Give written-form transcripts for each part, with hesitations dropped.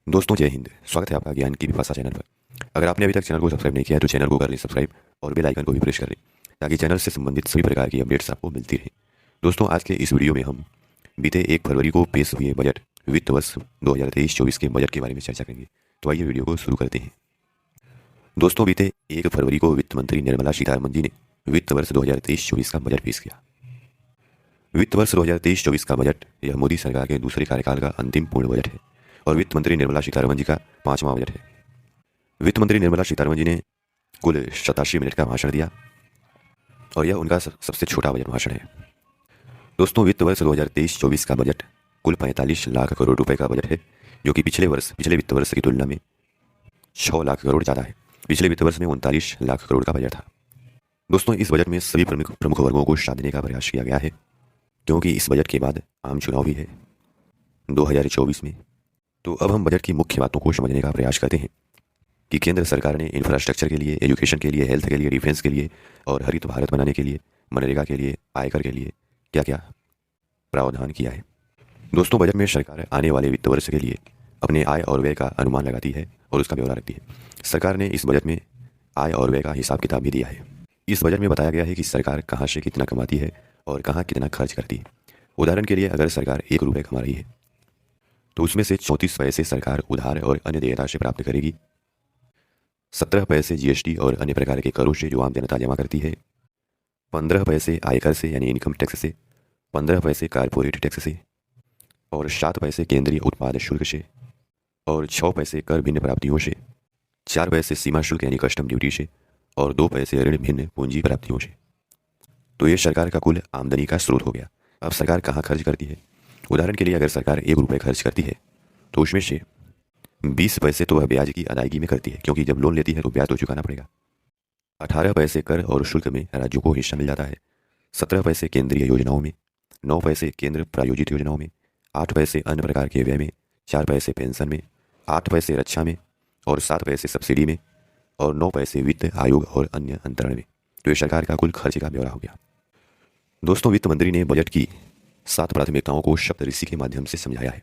दोस्तों जय हिंद। स्वागत है आपका ज्ञान की विपाशा चैनल पर। अगर आपने अभी तक चैनल को सब्सक्राइब नहीं किया है तो चैनल को कर लें सब्सक्राइब और बेल आइकन को भी प्रेस कर लें ताकि चैनल से संबंधित सभी प्रकार की अपडेट्स आपको मिलती रहें। दोस्तों आज के इस वीडियो में हम बीते 1 फरवरी को पेश हुए बजट वित्त वर्ष 2023-24 के बजट के बारे में चर्चा करेंगे। तो आइए वीडियो को शुरू करते हैं। दोस्तों बीते 1 फरवरी को वित्त मंत्री निर्मला सीतारमण जी ने वित्त वर्ष 2023-24 का बजट पेश किया। वित्त वर्ष 2023-24 का बजट यह मोदी सरकार के दूसरे कार्यकाल का अंतिम पूर्ण बजट है और वित्त मंत्री निर्मला सीतारमण जी का 5वां बजट है। वित्त मंत्री निर्मला सीतारमण जी ने कुल 87 मिनट का भाषण दिया और यह उनका सबसे छोटा बजट भाषण है। दोस्तों वित्त वर्ष 2023-24 का बजट कुल 45 लाख करोड़ रुपए का बजट है, जो कि पिछले वित्त वर्ष की तुलना में 6 लाख करोड़ ज़्यादा है। पिछले वित्त वर्ष में 39 लाख करोड़ का बजट था। दोस्तों इस बजट में सभी प्रमुख वर्गों को साथ देने का प्रयास किया गया है, क्योंकि इस बजट के बाद आम चुनाव भी है 2024 में। तो अब हम बजट की मुख्य बातों को समझने का प्रयास करते हैं कि केंद्र सरकार ने इंफ्रास्ट्रक्चर के लिए, एजुकेशन के लिए, हेल्थ के लिए, डिफेंस के लिए और हरित भारत बनाने के लिए, मनरेगा के लिए, आयकर के लिए क्या क्या प्रावधान किया है। दोस्तों बजट में सरकार आने वाले वित्त वर्ष के लिए अपने आय और व्यय का अनुमान लगाती है और उसका ब्यौरा रखती है। सरकार ने इस बजट में आय और व्यय का हिसाब किताब भी दिया है। इस बजट में बताया गया है कि सरकार कहाँ से कितना कमाती है और कहाँ कितना खर्च करती है। उदाहरण के लिए अगर सरकार 1 रुपये कमा रही है तो उसमें से 34 पैसे सरकार उधार और अन्य देयता से प्राप्त करेगी, 17 पैसे जीएसटी और अन्य प्रकार के करों से जो आम जनता जमा करती है, 15 पैसे आयकर से यानी इनकम टैक्स से, 15 पैसे कारपोरेट टैक्स से और 7 पैसे केंद्रीय उत्पाद शुल्क से और 6 पैसे कर भिन्न प्राप्तियों से, 4 पैसे सीमा शुल्क यानी कस्टम ड्यूटी से और 2 पैसे ऋण भिन्न पूंजी प्राप्तियों से। तो ये सरकार का कुल आमदनी का स्रोत हो गया। अब सरकार कहाँ खर्च करती है। उदाहरण के लिए अगर सरकार 1 रुपये खर्च करती है तो उसमें से 20 पैसे तो वह ब्याज की अदायगी में करती है, क्योंकि जब लोन लेती है तो ब्याज तो चुकाना पड़ेगा। 18 पैसे कर और शुल्क में राज्यों को हिस्सा मिल जाता है, 17 पैसे केंद्रीय योजनाओं में, 9 पैसे केंद्र प्रायोजित योजनाओं में, 8 पैसे अन्य प्रकार के व्यय में, 4 पैसे पेंशन में, 8 पैसे रक्षा में और 7 पैसे सब्सिडी में और 9 पैसे वित्त आयोग और अन्य अंतरण में। तो ये सरकार का कुल खर्च का ब्यौरा हो गया। दोस्तों वित्त मंत्री ने बजट की 7 प्राथमिकताओं को शब्द ऋषि के माध्यम से समझाया है।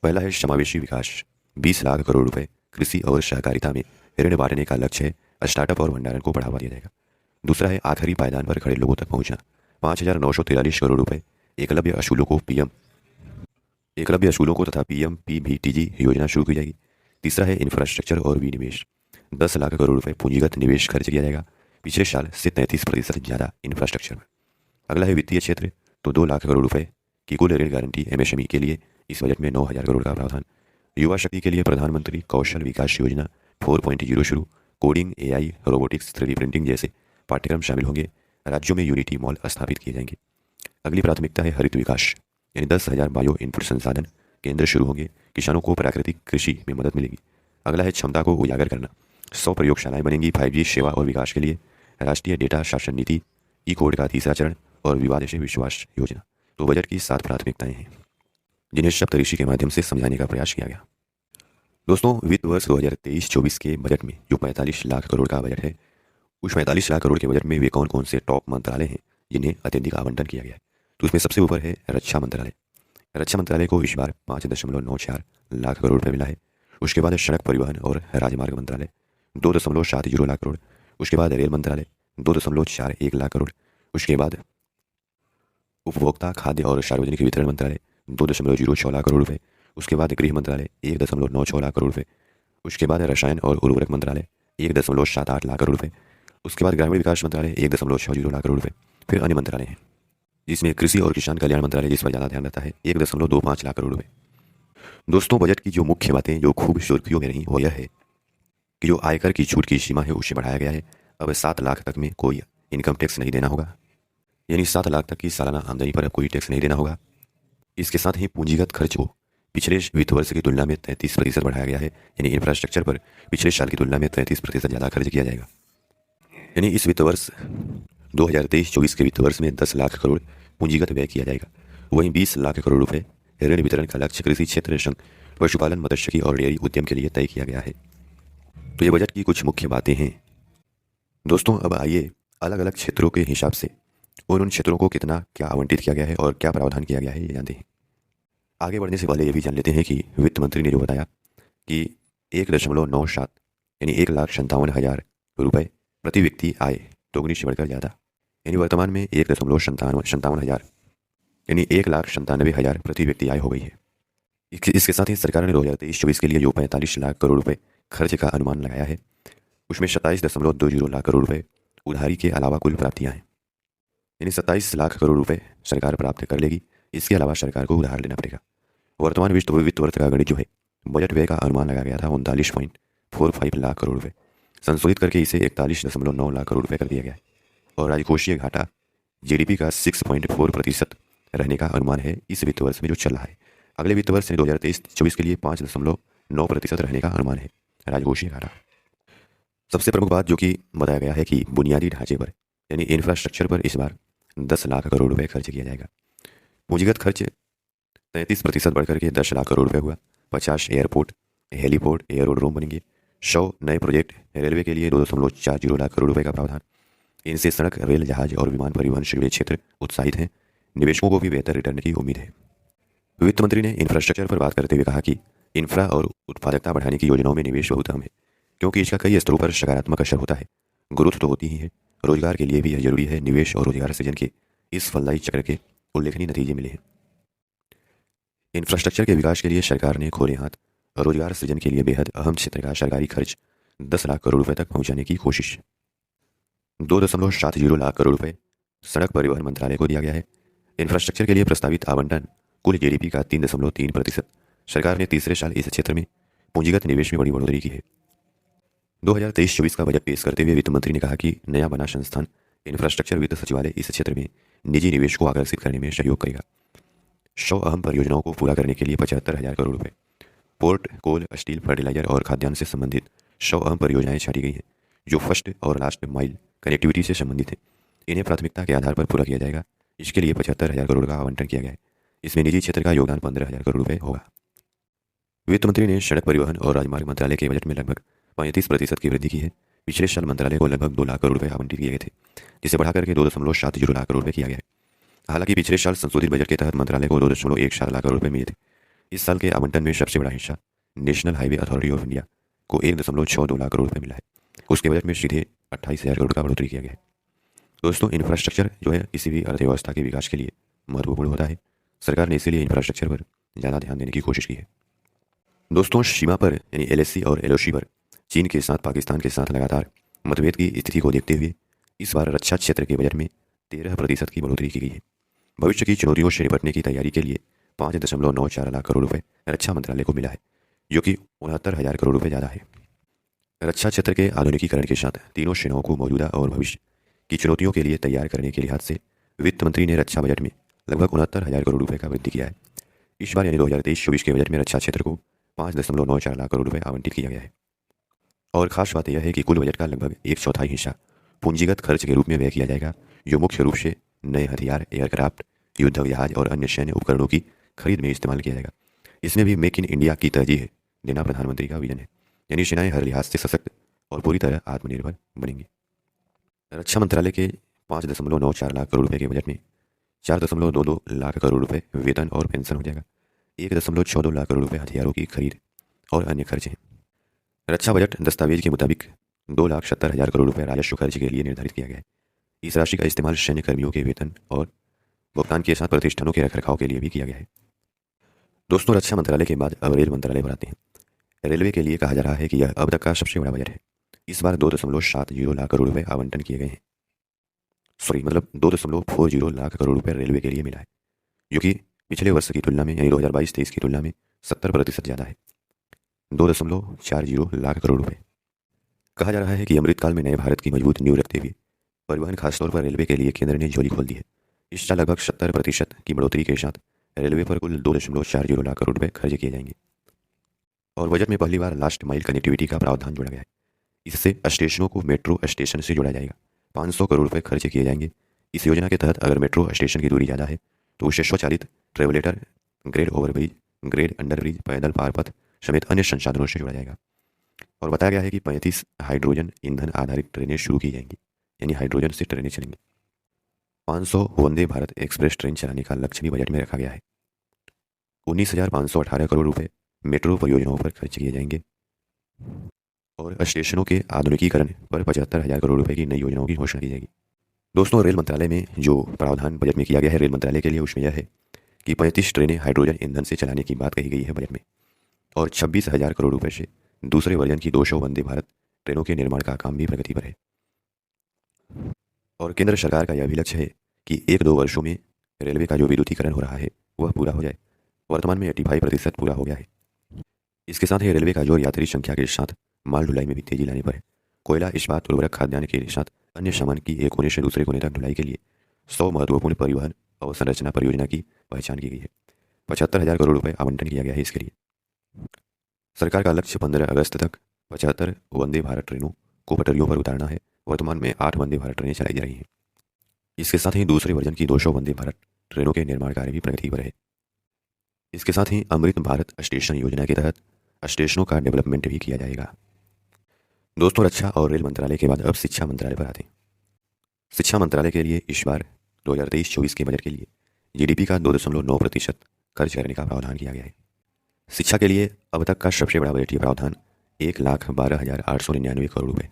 पहला है समावेशी विकास। 20 लाख करोड़ रुपए कृषि और सहकारिता में ऋण बांटने का लक्ष्य है। स्टार्टअप और भंडारण को बढ़ावा दिया जाएगा। दूसरा है आखिरी पायदान पर खड़े लोगों तक पहुंचना। 5,943 करोड़ रुपए एकलव्य स्कूलों को तथा पीएम पीबीटीजी योजना शुरू की जाएगी। तीसरा है इंफ्रास्ट्रक्चर और विनिवेश। 10 लाख करोड़ रुपए पूंजीगत निवेश खर्च किया जाएगा पिछले साल से 33% ज़्यादा इंफ्रास्ट्रक्चर में। अगला है वित्तीय क्षेत्र। तो 2 लाख करोड़ रुपए की कुल ऋण गारंटी एमएसएमई के लिए इस बजट में 9,000 करोड़ का प्रावधान। युवा शक्ति के लिए प्रधानमंत्री कौशल विकास योजना 4.0 शुरू। Coding, AI, robotics, 3D printing जैसे पाठ्यक्रम शामिल होंगे। राज्यों में यूनिटी मॉल स्थापित किए जाएंगे। अगली प्राथमिकता है हरित विकास, यानी 10,000 बायो इनपुट संसाधन केंद्र शुरू होंगे। किसानों को प्राकृतिक कृषि में मदद मिलेगी। अगला है क्षमता को उजागर करना। 100 प्रयोगशालाएं बनेंगी 5G सेवा और विकास के लिए। राष्ट्रीय डेटा शासन नीति, ई कोड का तीसरा चरण और विवाद से विश्वास योजना। तो बजट की 7 प्राथमिकताएं हैं जिन्हें शब्द ऋषि के माध्यम से समझाने का प्रयास किया गया। दोस्तों वित्त वर्ष 2023-24 के बजट में जो 45 लाख करोड़ का बजट है, उस 45 लाख करोड़ के बजट में वे कौन कौन से टॉप मंत्रालय हैं जिन्हें अत्यधिक आवंटन किया गया है। तो उसमें सबसे ऊपर है रक्षा मंत्रालय। रक्षा मंत्रालय को इस बार 5.94 लाख करोड़ रुपये मिला है। उसके बाद सड़क परिवहन और राजमार्ग मंत्रालय 2.70 लाख करोड़। उसके बाद रेल मंत्रालय 2.41 लाख करोड़। उसके बाद उपभोक्ता खाद्य और सार्वजनिक वितरण मंत्रालय 2.06 लाख करोड़ रुपये। उसके बाद गृह मंत्रालय 1.96 लाख करोड़ रुपये। उसके बाद रसायन और उर्वरक मंत्रालय 1.78 लाख करोड़ रुपये। उसके बाद ग्रामीण विकास मंत्रालय 1.60 लाख करोड़ रुपये। फिर अन्य मंत्रालय हैं जिसमें कृषि और किसान कल्याण मंत्रालय, जिस पर ज़्यादा ध्यान रहता है, 1.25 लाख करोड़ रुपये। दोस्तों बजट की जो मुख्य बातें जो खूब सुर्खियों में रहीं वो यह है कि जो आयकर की छूट की सीमा है उसे बढ़ाया गया है। अब 7 लाख तक में कोई इनकम टैक्स नहीं देना होगा, यानी 7 लाख तक की सालाना आमदनी पर अब कोई टैक्स नहीं देना होगा। इसके साथ ही पूंजीगत खर्च को पिछले वित्त वर्ष की तुलना में 33% बढ़ाया गया है, यानी इंफ्रास्ट्रक्चर पर पिछले साल की तुलना में 33% ज़्यादा खर्च किया जाएगा। यानी इस वित्त वर्ष 2023-24 के वित्त वर्ष में 10 लाख करोड़ पूंजीगत व्यय किया जाएगा। वहीं 20 लाख करोड़ रुपए ऋण वितरण का लक्ष्य कृषि क्षेत्र, संघ, पशुपालन, मत्स्यिकी और डेयरी उद्यम के लिए तय किया गया है। तो ये बजट की कुछ मुख्य बातें हैं। दोस्तों अब आइए अलग अलग क्षेत्रों के हिसाब से उन क्षेत्रों को कितना क्या आवंटित किया गया है और क्या प्रावधान किया गया है ये जानते हैं। आगे बढ़ने से पहले ये भी जान लेते हैं कि वित्त मंत्री ने जो बताया कि 1.97 यानी 1,57,000 रुपये प्रति व्यक्ति आय दोगुनी से बढ़कर ज़्यादा, यानी वर्तमान में 1,57,000 यानी 1,97,000 प्रति व्यक्ति आय हो गई है। इसके साथ ही सरकार ने 2023-24 के लिए जो 45 लाख करोड़ रुपए खर्च का अनुमान लगाया है, उसमें 27.20 लाख करोड़ रुपए उधारी के अलावा कुल प्राप्तियां हैं, यानी 27 लाख करोड़ रुपए सरकार प्राप्त कर लेगी। इसके अलावा सरकार को उधार लेना पड़ेगा। वर्तमान वित्त वर्ष का गणित जो है, बजट व्यय का अनुमान लगाया गया था 39.45 लाख करोड़ रुपए, संशोधित करके इसे 41.9 लाख करोड़ रुपए कर दिया गया है। और राजकोषीय घाटा जीडीपी का 6.4% रहने का अनुमान है इस वित्त वर्ष में जो चल रहा है। अगले वित्त वर्ष 2023-24 के लिए 5.9% रहने का अनुमान है राजकोषीय घाटा। सबसे प्रमुख बात जो कि बताया गया है कि बुनियादी ढांचे पर यानी इंफ्रास्ट्रक्चर पर इस बार 10 लाख करोड़ रुपए खर्च किया जाएगा। पूंजीगत खर्च 33% बढ़कर के 10 लाख करोड़ रुपए हुआ। 50 एयरपोर्ट, हेलीपोर्ट, एयरोड्रोम बनेंगे। 100 नए प्रोजेक्ट, रेलवे के लिए 2.40 लाख करोड़ रुपए का प्रावधान। इनसे सड़क, रेल, जहाज और विमान परिवहन से जुड़े क्षेत्र उत्साहित हैं। निवेशकों को भी बेहतर रिटर्न की उम्मीद है। वित्त मंत्री ने इंफ्रास्ट्रक्चर पर बात करते हुए कहा कि इंफ्रा और उत्पादकता बढ़ाने की योजनाओं में निवेश बहुत अहम है, क्योंकि इसका कई स्तरों पर सकारात्मक असर होता है। ग्रोथ तो होती ही है, रोजगार के लिए भी यह जरूरी है। निवेश और रोजगार सृजन के इस फलदायी चक्र के उल्लेखनीय नतीजे मिले हैं। इंफ्रास्ट्रक्चर के विकास के लिए सरकार ने खोले हाथ। रोजगार सृजन के लिए बेहद अहम क्षेत्र का सरकारी खर्च 10 लाख करोड़ रुपए तक पहुंचाने की कोशिश। 2.70 लाख करोड़ रुपए सड़क परिवहन मंत्रालय को दिया गया है। इंफ्रास्ट्रक्चर के लिए प्रस्तावित आवंटन कुल जीडीपी का 3.3%। सरकार ने तीसरे साल इस क्षेत्र में पूंजीगत निवेश में बड़ी बढ़ोतरी की है। 2023-24 का बजट पेश करते हुए वित्त मंत्री ने कहा कि नया बना संस्थान इंफ्रास्ट्रक्चर वित्त सचिवालय इस क्षेत्र में निजी निवेश को आकर्षित करने में सहयोग करेगा। 100 अहम परियोजनाओं को पूरा करने के लिए 75,000 करोड़ रुपए। पोर्ट, कोल, स्टील, फर्टिलाइजर और खाद्यान्न से संबंधित 100 अहम परियोजनाएं छाटी गई हैं, जो फर्स्ट और लास्ट माइल कनेक्टिविटी से संबंधित है। इन्हें प्राथमिकता के आधार पर पूरा किया जाएगा। इसके लिए 75,000 करोड़ का आवंटन किया गया है। इसमें निजी क्षेत्र का योगदान 15,000 करोड़ रुपए होगा। वित्त मंत्री ने सड़क परिवहन और राजमार्ग मंत्रालय के बजट में लगभग 35% की वृद्धि की है। पिछले साल मंत्रालय को लगभग 2 लाख करोड़ रुपए आवंटित किए गए थे, जिसे बढ़ाकर के 2.70 लाख करोड़ रुपए किया गया है। हालांकि पिछले साल संशोधित बजट के तहत मंत्रालय को 2.17 लाख करोड़ रुपए मिले थे। इस साल के आवंटन में सबसे बड़ा हिस्सा national highway authority of India को 1.62 लाख करोड़ रुपए मिला है। उसके बजट में सीधे 28,000 करोड़ का बढ़ोतरी किया गया है। दोस्तों, इंफ्रास्ट्रक्चर जो है किसी भी अर्थव्यवस्था के विकास के लिए महत्वपूर्ण होता है। सरकार ने इसीलिए इंफ्रास्ट्रक्चर पर ज़्यादा ध्यान देने की कोशिश की है। दोस्तों, सीमा पर यानी एलएसी और एलओसी पर चीन के साथ पाकिस्तान के साथ लगातार मतभेद की स्थिति को देखते हुए इस बार रक्षा क्षेत्र के बजट में 13% की बढ़ोतरी की गई है। भविष्य की चुनौतियों से निपटने की तैयारी के लिए 5.94 लाख करोड़ रुपए रक्षा मंत्रालय को मिला है, जो कि 69,000 करोड़ रुपए ज़्यादा है। रक्षा क्षेत्र के आधुनिकीकरण के साथ तीनों सेनाओं को मौजूदा और भविष्य की चुनौतियों के लिए तैयार करने के लिहाज से वित्त मंत्री ने रक्षा बजट में लगभग 69,000 करोड़ रुपए का वृद्धि किया है। इस बार यानी 2023-24 के बजट में रक्षा क्षेत्र को 5.94 लाख करोड़ रुपए आवंटित किया गया है। और खास बात यह है कि कुल बजट का लगभग 1/4 हिस्सा पूंजीगत खर्च के रूप में व्यय किया जाएगा, जो मुख्य रूप से नए हथियार, एयरक्राफ्ट, युद्ध जहाज और अन्य सैन्य उपकरणों की खरीद में इस्तेमाल किया जाएगा। इसमें भी मेक इन इंडिया की तरजीह देना प्रधानमंत्री का विजन है, यानी सेनाएं हर लिहाज से सशक्त और पूरी तरह आत्मनिर्भर बनेंगी। रक्षा मंत्रालय के 5.94 लाख करोड़ रुपए के बजट में 4.22 लाख करोड़ रुपए वेतन और पेंशन हो जाएगा। 1.62 लाख करोड़ रुपए हथियारों की खरीद और अन्य खर्च हैं। रक्षा बजट दस्तावेज के मुताबिक 2,70,000 करोड़ रुपए राजस्व खर्च के लिए निर्धारित किया गया है। इस राशि का इस्तेमाल सैन्य कर्मियों के वेतन और भुगतान के साथ प्रतिष्ठानों के रखरखाव के लिए भी किया गया है। दोस्तों, रक्षा मंत्रालय के बाद अब रेल मंत्रालय पर आते हैं। रेलवे के लिए कहा जा रहा है कि यह अब तक का सबसे बड़ा बजट है। इस बार 2.70 लाख करोड़ रुपए आवंटन किए गए हैं। 2.40 लाख करोड़ रुपए रेलवे के लिए मिला है, जो कि पिछले वर्ष की तुलना में यानी 2022-23 की तुलना में 70% ज़्यादा है। 2.40 लाख करोड़ रुपए। कहा जा रहा है कि अमृतकाल में नए भारत की मजबूत नींव रखते हुए परिवहन, खासतौर पर रेलवे के लिए केंद्र ने झोली खोल दी है। इस साल लगभग 70% की बढ़ोतरी के साथ रेलवे पर कुल 2.40 लाख करोड़ रुपए खर्च किए जाएंगे। और बजट में पहली बार लास्ट माइल कनेक्टिविटी का प्रावधान जोड़ा गया है। इससे स्टेशनों को मेट्रो स्टेशन से जोड़ा जाएगा। 500 करोड़ रुपए खर्च किए जाएंगे। इस योजना के तहत अगर मेट्रो स्टेशन की दूरी ज़्यादा है तो उसे स्वचालित travelator, grade overbridge, grade underbridge, पैदल पारपथ समेत अन्य संसाधनों से जोड़ा जाएगा। और बताया गया है कि 35 हाइड्रोजन ईंधन आधारित ट्रेनें शुरू की जाएंगी, यानी हाइड्रोजन से ट्रेनें चलेंगी। 500 वंदे भारत एक्सप्रेस ट्रेन चलाने का लक्ष्य भी बजट में रखा गया है। 19,518 करोड़ रुपए मेट्रो परियोजनाओं पर खर्च किए जाएंगे और स्टेशनों के आधुनिकीकरण पर 75,000 करोड़ रुपए की नई योजनाओं की घोषणा की जाएगी। दोस्तों, रेल मंत्रालय में जो प्रावधान बजट में किया गया है रेल मंत्रालय के लिए, उसमें यह है कि 35 ट्रेनें हाइड्रोजन ईंधन से चलाने की बात कही गई है बजट में, और 26,000 करोड़ रुपए से दूसरे वर्जन की 200 वंदे भारत ट्रेनों के निर्माण का काम भी प्रगति पर है। और केंद्र सरकार का यह भी लक्ष्य है कि 1-2 वर्षों में रेलवे का जो विद्युतीकरण हो रहा है वह पूरा हो जाए। वर्तमान में 85% पूरा हो गया है। इसके साथ ही रेलवे का जोर यात्री संख्या के साथ माल ढुलाई में भी तेजी लाने पर है। कोयला, इस्पात, उर्वरक, खाद्यान्न के साथ अन्य सामान की एक कोने से दूसरे कोने तक ढुलाई के लिए 100 महत्वपूर्ण परिवहन अवसंरचना परियोजना की पहचान की गई है। 75,000 करोड़ रुपए आवंटन किया गया है इसके लिए। सरकार का लक्ष्य 15 अगस्त तक 75 वंदे भारत ट्रेनों को पटरियों पर उतारना है। वर्तमान में 8 वंदे भारत ट्रेनें चलाई जा रही हैं। इसके साथ ही दूसरे वर्जन की 200 वंदे भारत ट्रेनों के निर्माण कार्य भी प्रगति पर है। इसके साथ ही अमृत भारत स्टेशन योजना के तहत स्टेशनों का डेवलपमेंट भी किया जाएगा। दोस्तों, रक्षा और रेल मंत्रालय के बाद अब शिक्षा मंत्रालय पर आते हैं। शिक्षा मंत्रालय के लिए इस बार 2023-24 के बजट के लिए जीडीपी का 2.9% खर्च करने का प्रावधान किया गया है। शिक्षा के लिए अब तक का सबसे बड़ा बजटीय प्रावधान 1,12,899 करोड़ रुपए।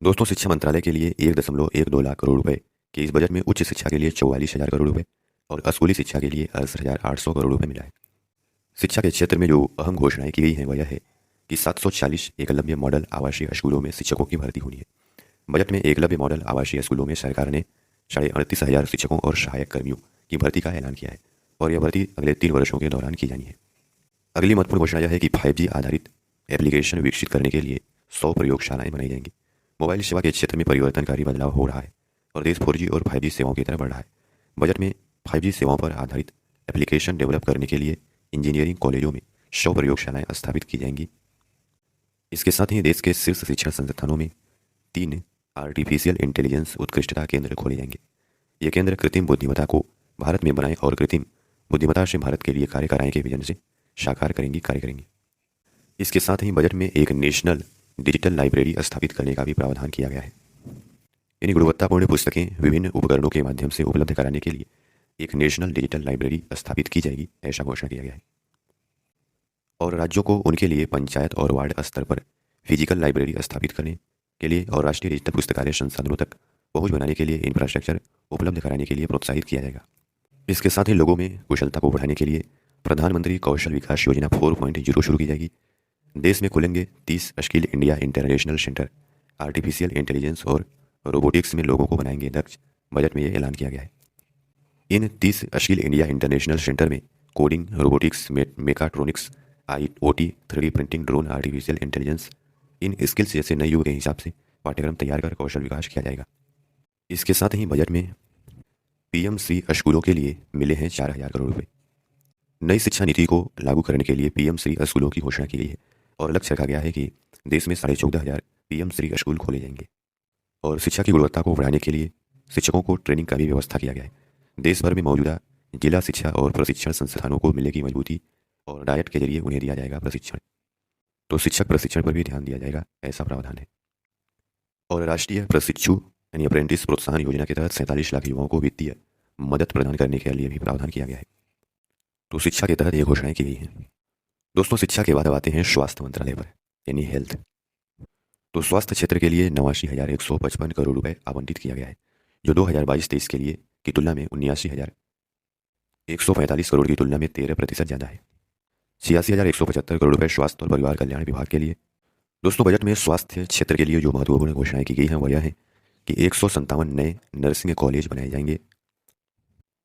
दोस्तों, शिक्षा मंत्रालय के लिए 1.12 लाख करोड़ रुपए के इस बजट में उच्च शिक्षा के लिए 44,000 करोड़ रुपए और स्कूली शिक्षा के लिए 68,800 करोड़ रुपए मिला है। शिक्षा के क्षेत्र में जो अहम घोषणाएं की गई हैं वह यह है कि 740 एकलव्य मॉडल आवासीय स्कूलों में शिक्षकों की भर्ती होनी है। बजट में एकलव्य मॉडल आवासीय स्कूलों में सरकार ने 38,500 शिक्षकों और सहायक कर्मियों की भर्ती का ऐलान किया है और यह भर्ती अगले 3 वर्षों के दौरान की जानी है। अगली महत्वपूर्ण घोषणा यह है कि 5G आधारित एप्लीकेशन विकसित करने के लिए 100 प्रयोगशालाएं बनाई जाएंगी। मोबाइल सेवा के क्षेत्र में परिवर्तनकारी बदलाव हो रहा है और देश 4G और 5G सेवाओं की तरफ बढ़ रहा है। बजट में 5G सेवाओं पर आधारित एप्लीकेशन डेवलप करने के लिए इंजीनियरिंग कॉलेजों में 100 प्रयोगशालाएं स्थापित की जाएंगी। इसके साथ ही देश के शीर्ष शिक्षण संस्थानों में 3 आर्टिफिशियल इंटेलिजेंस उत्कृष्टता केंद्र खोले जाएंगे। ये केंद्र कृत्रिम बुद्धिमत्ता को भारत में बनाएं और कृत्रिम बुद्धिमत्ता से भारत के लिए कार्य कराएं के विजन से साकार कार्य करेंगे। इसके साथ ही बजट में एक नेशनल डिजिटल लाइब्रेरी स्थापित करने का भी प्रावधान किया गया है। यानी गुणवत्तापूर्ण पुस्तकें विभिन्न उपकरणों के माध्यम से उपलब्ध कराने के लिए एक नेशनल डिजिटल लाइब्रेरी स्थापित की जाएगी, ऐसा घोषणा किया गया है। और राज्यों को उनके लिए पंचायत और वार्ड स्तर पर फिजिकल लाइब्रेरी स्थापित करने के लिए और राष्ट्रीय डिजिटल पुस्तकालय संसाधनों तक पहुंच बनाने के लिए इंफ्रास्ट्रक्चर उपलब्ध कराने के लिए प्रोत्साहित किया जाएगा। इसके साथ ही लोगों में कुशलता को बढ़ाने के लिए प्रधानमंत्री कौशल विकास योजना 4.0 शुरू की जाएगी। देश में खुलेंगे 30 skill India international centre. Artificial intelligence और रोबोटिक्स में लोगों को बनाएंगे दक्ष, बजट में यह ऐलान किया गया है। इन 30 स्किल इंडिया इंटरनेशनल सेंटर में coding, robotics, mechatronics, IoT, 3D printing, drone, artificial intelligence, इन स्किल्स जैसे नए युग के हिसाब से पाठ्यक्रम तैयार कर कौशल विकास किया जाएगा। इसके साथ ही बजट में PMC स्कूलों के लिए मिले हैं 4,000 करोड़ रुपए। नई शिक्षा नीति को लागू करने के लिए PMC स्कूलों की घोषणा की गई है और लक्ष्य रखा गया है कि देश में 14,500 PMC स्कूल खोले जाएंगे। और शिक्षा की गुणवत्ता को बढ़ाने के लिए शिक्षकों को ट्रेनिंग का भी व्यवस्था किया गया है। देश भर में मौजूदा जिला शिक्षा और प्रशिक्षण संस्थानों को मिलेगी मजबूती और डायट के जरिए उन्हें दिया जाएगा प्रशिक्षण। तो शिक्षक प्रशिक्षण पर भी ध्यान दिया जाएगा, ऐसा प्रावधान है। और राष्ट्रीय प्रशिक्षु यानी अप्रेंटिस प्रोत्साहन योजना के तहत 47 लाख युवाओं को वित्तीय मदद प्रदान करने के लिए भी प्रावधान किया गया है। तो शिक्षा के तहत ये घोषणाएं की गई हैं। दोस्तों, शिक्षा के बाद अब आते हैं स्वास्थ्य मंत्रालय पर यानी हेल्थ। तो स्वास्थ्य क्षेत्र के लिए 89,155 करोड़ रुपए आवंटित किया गया है, जो 2022-23 के लिए की तुलना में 79,145 करोड़ की तुलना में 13% ज़्यादा है। 86,175 करोड़ रुपए स्वास्थ्य और परिवार कल्याण विभाग के लिए। दोस्तों, बजट में स्वास्थ्य क्षेत्र के लिए जो महत्वपूर्ण घोषणाएं की गई हैं वह यह है कि 157 नए नर्सिंग कॉलेज बनाए जाएंगे।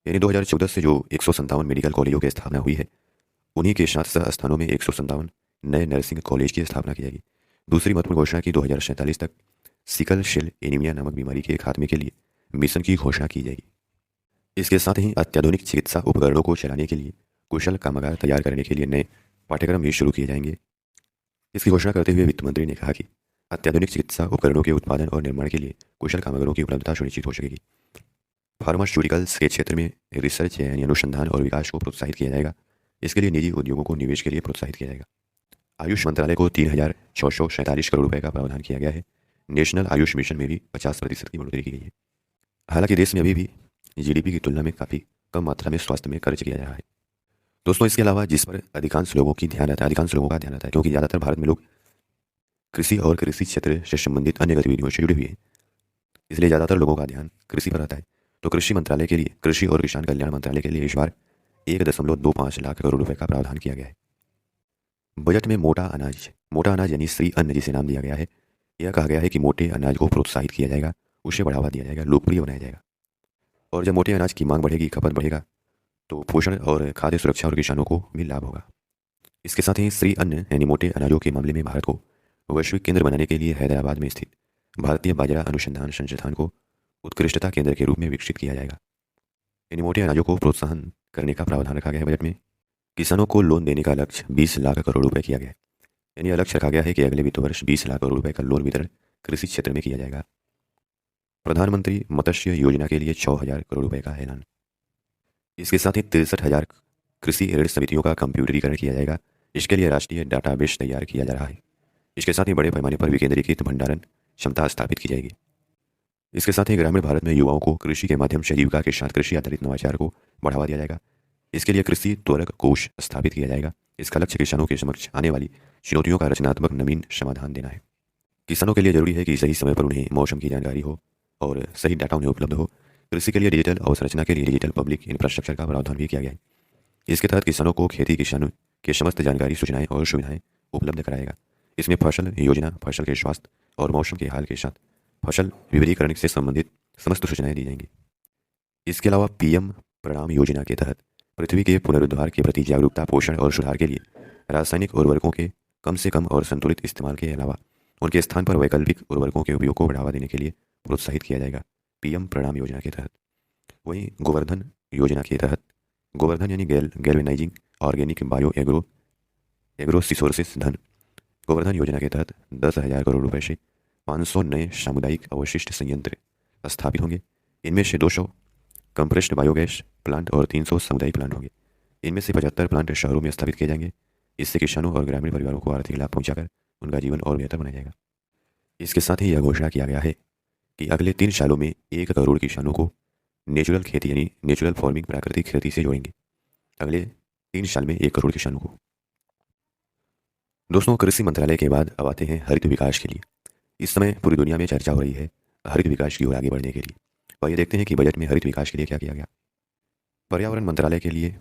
यानी 2014 से जो 157 मेडिकल कॉलेजों की स्थापना हुई है, उन्हीं के साथ स्थानों में 157 नए नर्सिंग कॉलेज की स्थापना की जाएगी। दूसरी महत्वपूर्ण घोषणा की 2047 तक सिकल सेल एनीमिया नामक बीमारी के खात्मे के लिए मिशन की घोषणा की जाएगी। इसके साथ ही अत्याधुनिक चिकित्सा उपकरणों को चलाने के लिए कुशल कामगार तैयार करने के लिए नए पाठ्यक्रम भी शुरू किए जाएंगे। इसकी घोषणा करते हुए वित्त मंत्री ने कहा कि अत्याधुनिक चिकित्सा उपकरणों के उत्पादन और निर्माण के लिए कुशल कामगारों की उपलब्धता सुनिश्चित हो सकेगी। फार्मास्यूटिकल्स के क्षेत्र में रिसर्च यानी अनुसंधान और विकास को प्रोत्साहित किया जाएगा। इसके लिए निजी उद्योगों को निवेश के लिए प्रोत्साहित किया जाएगा। आयुष मंत्रालय को 3,647 करोड़ रुपए का प्रावधान किया गया है। नेशनल आयुष मिशन में भी 50% की बढ़ोतरी की गई है। हालांकि देश में अभी भी GDP की तुलना में काफ़ी कम मात्रा में स्वास्थ्य में खर्च किया जा रहा है। दोस्तों इसके अलावा जिस पर अधिकांश लोगों का ध्यान रहता है, क्योंकि ज़्यादातर भारत में लोग कृषि और कृषि क्षेत्र से संबंधित अन्य गतिविधियों से जुड़े हुए हैं, इसलिए ज़्यादातर लोगों का ध्यान कृषि पर रहता है। तो कृषि और किसान कल्याण मंत्रालय के लिए इस बार 1.25 लाख करोड़ रुपए का प्रावधान किया गया है। बजट में मोटा अनाज यानी श्री अन्न जिसे नाम दिया गया है, यह कहा गया है कि मोटे अनाज को प्रोत्साहित किया जाएगा, उसे बढ़ावा दिया जाएगा, लोकप्रिय बनाया जाएगा। और जब मोटे अनाज की मांग बढ़ेगी, खपत बढ़ेगा, तो पोषण और खाद्य सुरक्षा और किसानों को भी लाभ होगा। इसके साथ ही श्री अन्न यानी मोटे अनाजों के मामले में भारत को वैश्विक केंद्र बनाने के लिए हैदराबाद में स्थित भारतीय बाजरा अनुसंधान संस्थान को उत्कृष्टता केंद्र के रूप में विकसित किया जाएगा। यानी मोटे अनाजों को प्रोत्साहन करने का प्रावधान रखा गया है बजट में। किसानों को लोन देने का लक्ष्य 20 लाख करोड़ रुपए किया गया है। यानी यह लक्ष्य रखा गया है कि अगले वित्त वर्ष 20 लाख करोड़ रुपए का लोन वितरण कृषि क्षेत्र में किया जाएगा। प्रधानमंत्री मत्स्य योजना के लिए 6,000 करोड़ रुपए का ऐलान। इसके साथ ही 63,000 कृषि ऋण समितियों का कंप्यूटरीकरण किया जाएगा। इसके लिए राष्ट्रीय डाटाबेस तैयार किया जा रहा है। इसके साथ ही बड़े पैमाने पर विकेंद्रीकृत भंडारण क्षमता स्थापित की जाएगी। इसके साथ ही ग्रामीण भारत में युवाओं को कृषि के माध्यम से जीविका के साथ कृषि आधारित नवाचार को बढ़ावा दिया जाएगा। इसके लिए कृषि त्वरक कोष स्थापित किया जाएगा। इसका लक्ष्य किसानों के समक्ष आने वाली चुनौतियों का रचनात्मक नवीन समाधान देना है। किसानों के लिए जरूरी है कि सही समय पर उन्हें मौसम की जानकारी हो और सही डाटा उन्हें उपलब्ध हो। कृषि के लिए डिजिटल अवसंरचना के लिए डिजिटल पब्लिक इंफ्रास्ट्रक्चर का प्रावधान भी किया गया है। इसके तहत किसानों को किसानों के समस्त जानकारी, सूचनाएं और सुविधाएं उपलब्ध कराएगा। इसमें फसल योजना, फसल के स्वास्थ्य और मौसम के हाल के साथ फसल विविधीकरण से संबंधित समस्त सूचनाएं दी जाएंगी। इसके अलावा पीएम प्रणाम योजना के तहत पृथ्वी के पुनरुद्धार के प्रति जागरूकता, पोषण और सुधार के लिए रासायनिक उर्वरकों के कम से कम और संतुलित इस्तेमाल के अलावा उनके स्थान पर वैकल्पिक उर्वरकों के उपयोग को बढ़ावा देने के लिए प्रोत्साहित किया जाएगा पीएम प्रणाम योजना के तहत। वहीं गोवर्धन योजना के तहत गोवर्धन यानी galvanising organic bio agro resources धन गोवर्धन योजना के तहत 10,000 करोड़ रुपए से 500 नए सामुदायिक अवशिष्ट संयंत्र स्थापित होंगे। इनमें से 200 कंप्रेस्ड बायोगैस प्लांट और 300 सामुदायिक प्लांट होंगे। इनमें से 75 प्लांट शहरों में स्थापित किए जाएंगे। इससे किसानों और ग्रामीण परिवारों को आर्थिक लाभ पहुंचाकर उनका जीवन और बेहतर बनाया जाएगा। इसके साथ ही यह घोषणा किया गया है कि अगले 3 सालों में 1 करोड़ किसानों को नेचुरल खेती यानी नेचुरल फार्मिंग, प्राकृतिक खेती से जोड़ेंगे। अगले 3 साल में 1 करोड़ किसानों को। दोस्तों, कृषि मंत्रालय के बाद अब आते हैं हरित विकास के लिए। इस समय पूरी दुनिया में चर्चा हो रही है हरित विकास की ओर आगे बढ़ने के लिए। और ये देखते हैं कि बजट में हरित विकास के लिए क्या किया गया। पर्यावरण मंत्रालय के लिए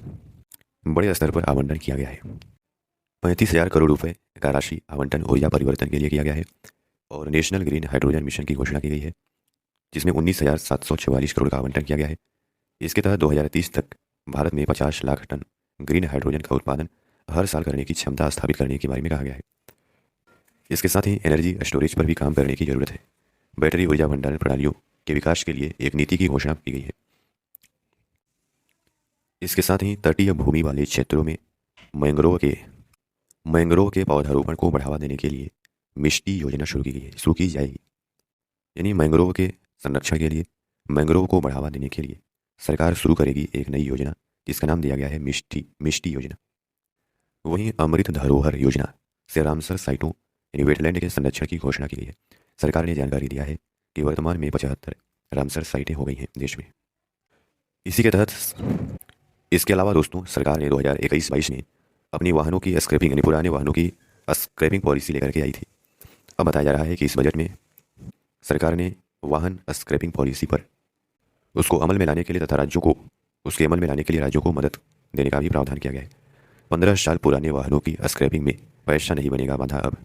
बड़े स्तर पर आवंटन किया गया है। 35,000 करोड़ रुपए का राशि आवंटन ऊर्जा परिवर्तन के लिए किया गया है और नेशनल ग्रीन हाइड्रोजन मिशन की घोषणा की गई है, जिसमें 19,744 करोड़ का आवंटन किया गया है। इसके तहत 2030 तक भारत में 50 लाख टन ग्रीन हाइड्रोजन का उत्पादन हर साल करने की क्षमता स्थापित करने के बारे में कहा गया है। इसके साथ ही एनर्जी स्टोरेज पर भी काम करने की जरूरत है। बैटरी ऊर्जा भंडारण प्रणालियों के विकास के लिए एक नीति की घोषणा की गई है। इसके साथ ही तटीय भूमि वाले क्षेत्रों में मैंग्रोव के पौधारोपण को बढ़ावा देने के लिए मिष्टी योजना शुरू की जाएगी। यानी मैंग्रोव के संरक्षण के लिए, मैंग्रोव को बढ़ावा देने के लिए सरकार शुरू करेगी एक नई योजना, जिसका नाम दिया गया है मिष्टी योजना। वहीं अमृत धरोहर योजना से रामसर साइटों यानी वेटलैंड के संरक्षण की घोषणा की गई है। सरकार ने जानकारी दिया है कि वर्तमान में 75 रामसर साइटें हो गई हैं देश में। इसी के तहत इसके अलावा दोस्तों, सरकार ने 2021-22 में अपनी वाहनों की स्क्रैपिंग यानी पुराने वाहनों की स्क्रैपिंग पॉलिसी लेकर के आई थी। अब बताया जा रहा है कि इस बजट में सरकार ने वाहन स्क्रैपिंग पॉलिसी पर उसको अमल में लाने के लिए तथा उसके अमल में लाने के लिए राज्यों को मदद देने का भी प्रावधान किया गया है। 15 साल पुराने वाहनों की स्क्रैपिंग में पैसा नहीं बनेगा बाधा। अब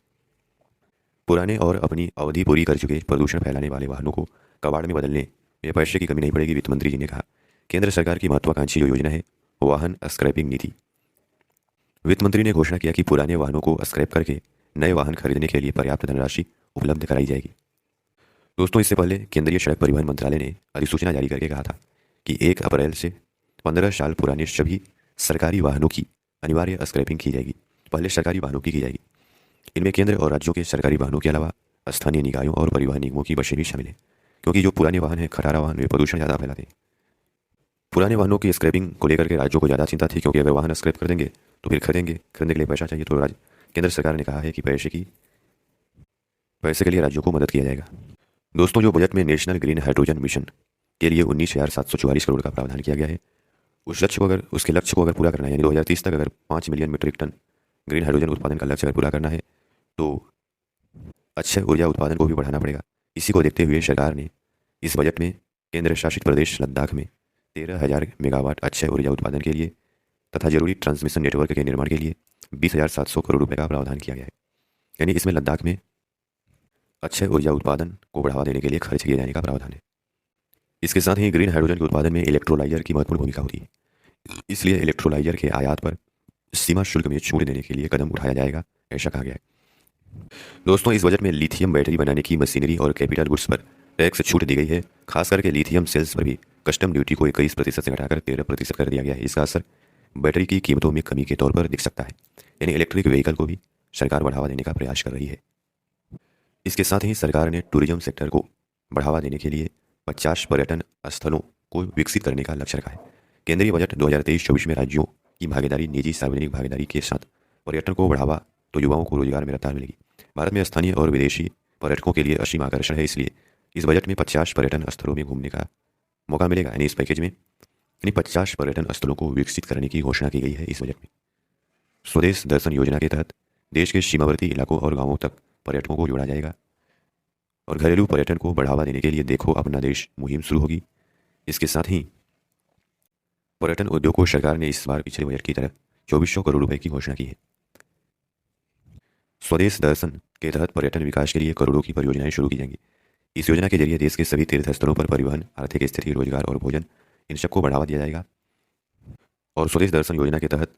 पुराने और अपनी अवधि पूरी कर चुके प्रदूषण फैलाने वाले वाहनों को कबाड़ में बदलने में पैसे की कमी नहीं पड़ेगी। वित्त मंत्री जी ने कहा, केंद्र सरकार की महत्वाकांक्षी योजना है वाहन स्क्रैपिंग नीति। वित्त मंत्री ने घोषणा किया कि पुराने वाहनों को स्क्रैप करके नए वाहन खरीदने के लिए पर्याप्त धनराशि उपलब्ध कराई जाएगी। दोस्तों, इससे पहले केंद्रीय सड़क परिवहन मंत्रालय ने अधिसूचना जारी करके कहा था कि 1 अप्रैल से 15 साल पुराने सभी सरकारी वाहनों की अनिवार्य स्क्रैपिंग की जाएगी। पहले सरकारी वाहनों की जाएगी। इनमें केंद्र और राज्यों के सरकारी वाहनों के अलावा स्थानीय निकायों और परिवहन निगमों की बसें भी शामिल हैं, क्योंकि जो पुराने वाहन हैं, खटारा वाहन, वे प्रदूषण ज़्यादा फैलाते हैं। पुराने वाहनों की स्क्रैपिंग को लेकर के राज्यों को ज़्यादा चिंता थी, क्योंकि अगर वाहन स्क्रैप कर देंगे तो फिर खरीदने के लिए पैसा चाहिए। तो केंद्र सरकार ने कहा है कि पैसे के लिए राज्यों को मदद किया जाएगा। दोस्तों, जो बजट में नेशनल ग्रीन हाइड्रोजन मिशन के लिए 19,744 करोड़ का प्रावधान किया गया है, उसके लक्ष्य को अगर पूरा करना है, यानी 2030 तक अगर 5 million metric ton green hydrogen उत्पादन का लक्ष्य अगर पूरा करना है तो अक्षय ऊर्जा उत्पादन को भी बढ़ाना पड़ेगा। इसी को देखते हुए सरकार ने इस बजट में केंद्र शासित प्रदेश लद्दाख में 13,000 मेगावाट अक्षय ऊर्जा उत्पादन के लिए तथा जरूरी ट्रांसमिशन नेटवर्क के निर्माण के लिए 20,700 करोड़ रुपए का प्रावधान किया गया है। यानी इसमें लद्दाख में अक्षय ऊर्जा उत्पादन को बढ़ावा देने के लिए खर्च किए जाने का प्रावधान है। इसके साथ ही ग्रीन हाइड्रोजन के उत्पादन में इलेक्ट्रोलाइजर की महत्वपूर्ण भूमिका होती है, इसलिए इलेक्ट्रोलाइजर के आयात पर सीमा शुल्क में छूट देने के लिए कदम उठाया जाएगा, ऐसा कहा गया है। दोस्तों, इस बजट में लिथियम बैटरी बनाने की मशीनरी और कैपिटल गुड्स पर टैक्स छूट दी गई है। खास करके लिथियम सेल्स पर भी कस्टम ड्यूटी को 21% से घटाकर 13% कर दिया गया है। इसका असर बैटरी की कीमतों में कमी के तौर पर दिख सकता है, यानी इलेक्ट्रिक व्हीकल को भी सरकार बढ़ावा देने का प्रयास कर रही है। इसके साथ ही सरकार ने टूरिज्म सेक्टर को बढ़ावा देने के लिए 50 पर्यटन स्थलों को विकसित करने का लक्ष्य रखा है। केंद्रीय बजट 2023-24 में राज्यों की भागीदारी, निजी सार्वजनिक भागीदारी के साथ पर्यटन को बढ़ावा तो युवाओं को रोजगार में रफ्तार मिलेगी। भारत में स्थानीय और विदेशी पर्यटकों के लिए असीम आकर्षण है, इसलिए इस बजट में 50 पर्यटन स्थलों में घूमने का मौका मिलेगा। यानी इस पैकेज में 50 पर्यटन स्थलों को विकसित करने की घोषणा की गई है इस बजट में। स्वदेश दर्शन योजना के तहत देश के सीमावर्ती इलाकों और गांवों तक पर्यटकों को जोड़ा जाएगा और घरेलू पर्यटन को बढ़ावा देने के लिए देखो अपना देश मुहिम शुरू होगी। इसके साथ ही पर्यटन उद्योग को सरकार ने इस बार पिछले बजट की तरह 2400 करोड़ रुपए की घोषणा की है। स्वदेश दर्शन के तहत पर्यटन विकास के लिए करोड़ों की परियोजनाएं शुरू की जाएंगी। इस योजना के जरिए देश के सभी तीर्थ स्थलों पर परिवहन, आर्थिक स्थिति, रोजगार और भोजन, इन सबको बढ़ावा दिया जाएगा। और स्वदेश दर्शन योजना के तहत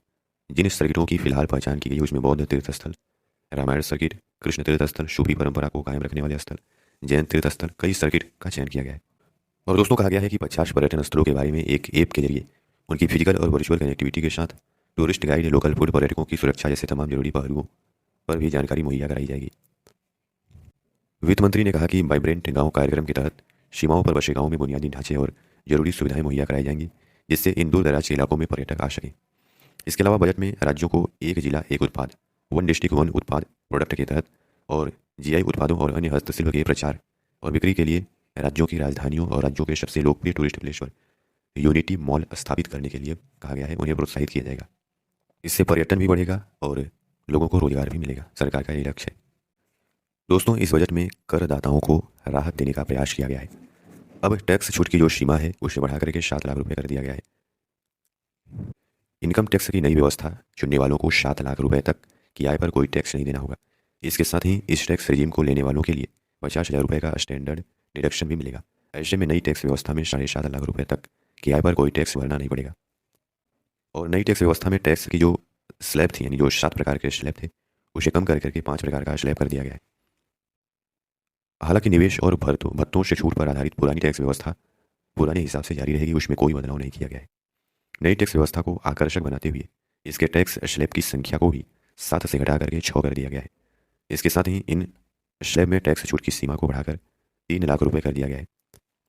जिन सर्किटों की फिलहाल पहचान की गई है उसमें बौद्ध तीर्थ स्थल, रामायण सर्किट, कृष्ण तीर्थ स्थल, सूफी परंपरा को कायम रखने वाले स्थल, जैन तीर्थ स्थल, कई सर्किट का चयन किया गया है। और दोस्तों, कहा गया है कि 50 पर्यटन स्थलों के बारे में एक ऐप के जरिए उनकी फिजिकल और वर्चुअल कनेक्टिविटी के साथ टूरिस्ट गाइड, लोकल फूड, पर्यटकों की सुरक्षा जैसे तमाम जरूरी पहलुओं पर भी जानकारी मुहैया कराई जाएगी। वित्त मंत्री ने कहा कि वाइब्रेंट गांव कार्यक्रम के तहत सीमाओं पर बसे गांव में बुनियादी ढांचे और जरूरी सुविधाएं मुहैया कराई जाएंगी, जिससे इन दूर दराज के इलाकों में पर्यटक आ सकें। इसके अलावा बजट में राज्यों को एक जिला एक उत्पाद, वन डिस्ट्रिक्ट वन उत्पाद प्रोडक्ट के तहत और जीआई उत्पादों और अन्य हस्तशिल्प के प्रचार और बिक्री के लिए राज्यों की राजधानियों और राज्यों के सबसे लोकप्रिय टूरिस्ट प्लेस पर यूनिटी मॉल स्थापित करने के लिए कहा गया है, उन्हें प्रोत्साहित किया जाएगा। इससे पर्यटन भी बढ़ेगा और लोगों को रोजगार भी मिलेगा। सरकार का ये लक्ष्य है। दोस्तों, इस बजट में करदाताओं को राहत देने का प्रयास किया गया है। अब टैक्स छूट की जो सीमा है उसे बढ़ा करके 7 लाख रुपए कर दिया गया है। इनकम टैक्स की नई व्यवस्था चुनने वालों को 7 लाख रुपए तक की आय पर कोई टैक्स नहीं देना होगा। इसके साथ ही इस टैक्स रिजीम को लेने वालों के लिए 50,000 रुपये का स्टैंडर्ड डिडक्शन भी मिलेगा। ऐसे में नई टैक्स व्यवस्था में 7.5 लाख रुपए तक की आय पर कोई टैक्स भरना नहीं पड़ेगा। और नई टैक्स व्यवस्था में टैक्स की जो स्लैब थी, यानी जो 7 प्रकार के स्लैब थे, उसे कम कर करके 5 प्रकार का स्लैब कर दिया गया है। हालांकि निवेश और भत्तों से छूट पर आधारित पुरानी टैक्स व्यवस्था पुराने हिसाब से जारी रहेगी, उसमें कोई बदलाव नहीं किया गया है। नई टैक्स व्यवस्था को आकर्षक बनाते हुए इसके टैक्स स्लैब की संख्या को भी 7 से घटा करके 6 कर दिया गया है। इसके साथ ही इन स्लैब में टैक्स छूट की सीमा को बढ़ाकर 3 लाख रुपए कर दिया गया है।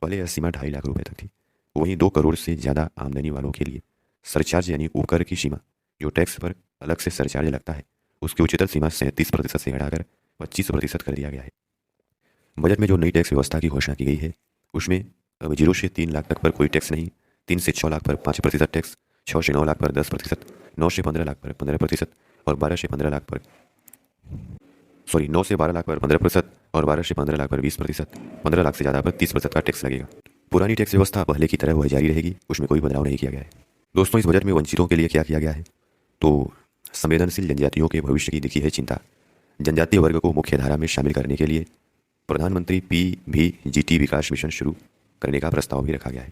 पहले यह सीमा 2.5 लाख रुपए तक थी। वहीं 2 करोड़ से ज़्यादा आमदनी वालों के लिए सरचार्ज यानी उपकर की सीमा, जो टैक्स पर अलग से सरचार्ज लगता है, उसकी उच्चतर सीमा 37% से घटाकर 25% कर दिया गया है। बजट में जो नई टैक्स व्यवस्था की घोषणा की गई है उसमें अब 0 से 3 लाख तक पर कोई टैक्स नहीं, 3 से 6 लाख पर 5% टैक्स, 6 से 9 लाख पर 10%, 9 से 15 लाख पर 15% और 12 से 15 लाख पर 9 से 12 लाख पर 15% और 12 से 15 लाख पर 20%, 15 लाख से ज़्यादा पर 30% का टैक्स लगेगा। पुरानी टैक्स व्यवस्था पहले की तरह वह जारी रहेगी, उसमें कोई बदलाव नहीं किया गया है। दोस्तों, इस बजट में वंचितों के लिए क्या किया गया है, तो संवेदनशील जनजातियों के भविष्य की दिखी है चिंता। जनजातीय वर्ग को मुख्य धारा में शामिल करने के लिए प्रधानमंत्री PVGT विकास मिशन शुरू करने का प्रस्ताव भी रखा गया है।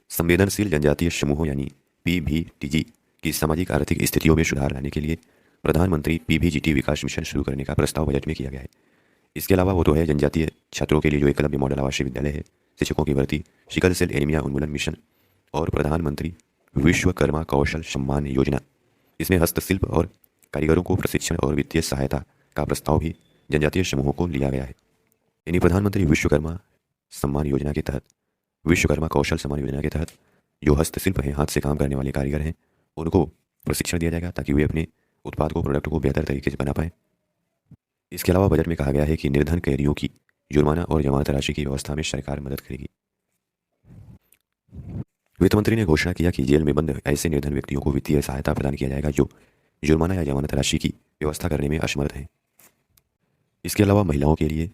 संवेदनशील जनजातीय समूहों यानी PVTG की सामाजिक आर्थिक स्थितियों में सुधार लाने के लिए प्रधानमंत्री PVGT विकास मिशन शुरू करने का प्रस्ताव बजट में किया गया है। इसके अलावा वो तो है जनजातीय छात्रों के लिए जो एकलव्य मॉडल आवासीय विद्यालय है, शिक्षकों की भर्ती, सिकल सेल एनीमिया उन्मूलन मिशन और प्रधानमंत्री विश्वकर्मा कौशल सम्मान योजना। इसमें हस्तशिल्प और कारीगरों को प्रशिक्षण और वित्तीय सहायता का प्रस्ताव भी जनजातीय समूहों को लिया गया है। यानी प्रधानमंत्री विश्वकर्मा सम्मान योजना के तहत, विश्वकर्मा कौशल सम्मान योजना के तहत जो हस्तशिल्प हैं, हाथ से काम करने वाले कारीगर हैं, उनको प्रशिक्षण दिया जाएगा ताकि वे अपने उत्पाद को, प्रोडक्ट को बेहतर तरीके से बना पाएँ। इसके अलावा बजट में कहा गया है कि निर्धन कैदियों की जुर्माना और जमानत राशि की व्यवस्था में सरकार मदद करेगी। वित्त मंत्री ने घोषणा किया कि जेल में बंद ऐसे निर्धन व्यक्तियों को वित्तीय सहायता प्रदान किया जाएगा जो जुर्माना या जमानत राशि की व्यवस्था करने में असमर्थ हैं। इसके अलावा महिलाओं के लिए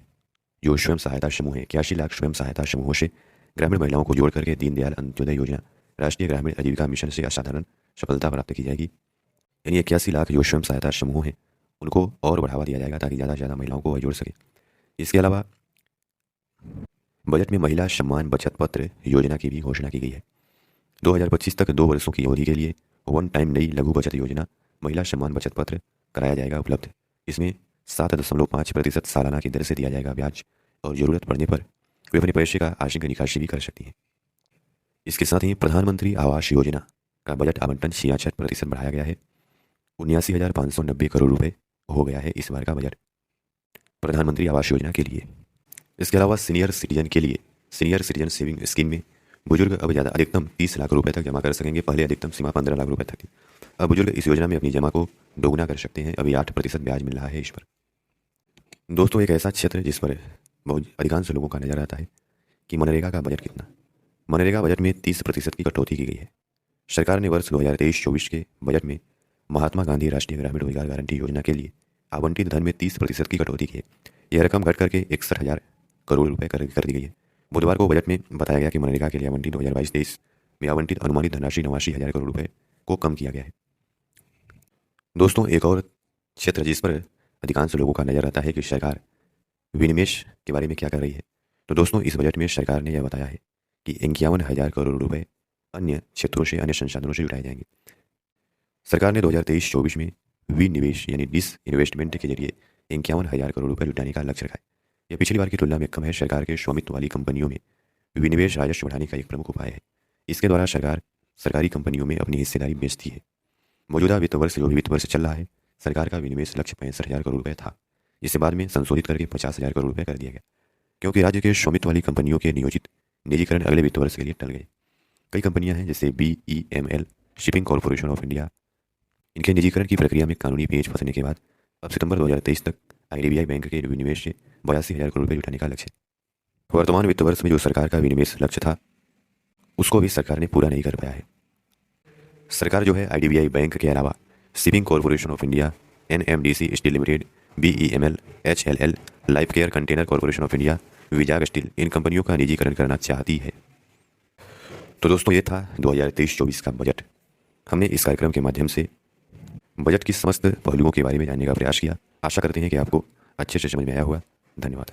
जो स्वयं सहायता समूह है, 81 लाख स्वयं सहायता समूहों से ग्रामीण महिलाओं को जोड़ करके दीनदयाल अंत्योदय योजना राष्ट्रीय ग्रामीण आजीविका मिशन से असाधारण सफलता प्राप्त की जाएगी। यानी 81 लाख जो स्वयं सहायता समूह हैं उनको और बढ़ावा दिया जाएगा ताकि ज़्यादा से ज़्यादा महिलाओं को वह जोड़ सके। इसके अलावा बजट में महिला सम्मान बचत पत्र योजना की भी घोषणा की गई है। 2025 तक 2 वर्षों की अवधि के लिए वन टाइम नई लघु बचत योजना महिला सम्मान बचत पत्र कराया जाएगा उपलब्ध। इसमें 7.5% सालाना की दर से दिया जाएगा ब्याज और ज़रूरत पड़ने पर वे अपने पैसे का आंशिक निकासी भी कर सकती हैं। इसके साथ ही प्रधानमंत्री आवास योजना का बजट आवंटन 66% बढ़ाया गया है। 79,590 करोड़ रुपए हो गया है इस बार का बजट प्रधानमंत्री आवास योजना के लिए। इसके अलावा सीनियर सिटीजन सेविंग स्कीम में बुजुर्ग अब ज़्यादा अधिकतम 30 लाख रुपए तक जमा कर सकेंगे। पहले अधिकतम सीमा 15 लाख रुपए तक थी। अब बुजुर्ग इस योजना में अपनी जमा को दोगुना कर सकते हैं। अभी 8% ब्याज मिल रहा है इस पर। दोस्तों, एक ऐसा क्षेत्र जिस पर बहुत अधिकांश लोगों का नजर आता है कि मनरेगा का बजट कितना। मनरेगा बजट में 30% की कटौती की गई है। सरकार ने वर्ष 2023-24 के बजट में महात्मा गांधी राष्ट्रीय ग्रामीण रोजगार गारंटी योजना के लिए आवंटित धन में 30% की कटौती की है। यह रकम घट करके 61,000 करोड़ रुपए कर दी गई है। बुधवार को बजट में बताया गया कि मनरेगा के लिए आवंटित 2022-23 में आवंटित अनुमानित धनराशि 89,000 करोड़ रुपए को कम किया गया है। दोस्तों, एक और क्षेत्र जिस पर अधिकांश लोगों का नजर आता है कि सरकार विनिवेश के बारे में क्या कर रही है। तो दोस्तों, इस बजट में सरकार ने यह बताया है कि 51,000 करोड़ रुपए अन्य क्षेत्रों से, अन्य संसाधनों से जुटाए जाएंगे। सरकार ने 2023-24 में विनिवेश यानी डिस इन्वेस्टमेंट के जरिए 51,000 करोड़ रुपए जुटाने का लक्ष्य रखा है। यह पिछली बार की तुलना में कम है। सरकार के स्वामित्व वाली कंपनियों में विनिवेश राजस्व बढ़ाने का एक प्रमुख उपाय है। इसके द्वारा सरकार सरकारी कंपनियों में अपनी हिस्सेदारी बेचती है। मौजूदा वित्त वर्ष जो भी वित्त वर्ष चल रहा है, सरकार का विनिवेश लक्ष्य 65,000 करोड़ रुपये था, जिसे बाद में संशोधित करके 50,000 करोड़ रुपये कर दिया गया, क्योंकि राज्य के स्वामित्व वाली कंपनियों के नियोजित निजीकरण अगले वित्त वर्ष के लिए टल गए। कई कंपनियां हैं जैसे BEML, shipping corporation of India. इनके निजीकरण की प्रक्रिया में कानूनी पेच फंसने के बाद अब सितंबर 2023 तक IDBI बैंक के विनिवेश से 82,000 करोड़ रुपये जुटाने का लक्ष्य है। वर्तमान वित्त वर्ष में जो सरकार का विनिवेश लक्ष्य था उसको भी सरकार ने पूरा नहीं कर पाया है। सरकार जो है IDBI बैंक के अलावा shipping corporation of India, NMDC steel limited, BEML, HLL, life care container corporation of India, Vizag steel, इन कंपनियों का निजीकरण करना चाहती है। तो दोस्तों, ये था 2023-24 का बजट। हमने इस कार्यक्रम के माध्यम से बजट की समस्त पहलुओं के बारे में जानने का प्रयास किया। आशा करते हैं कि आपको अच्छे से समझ में आया होगा। धन्यवाद।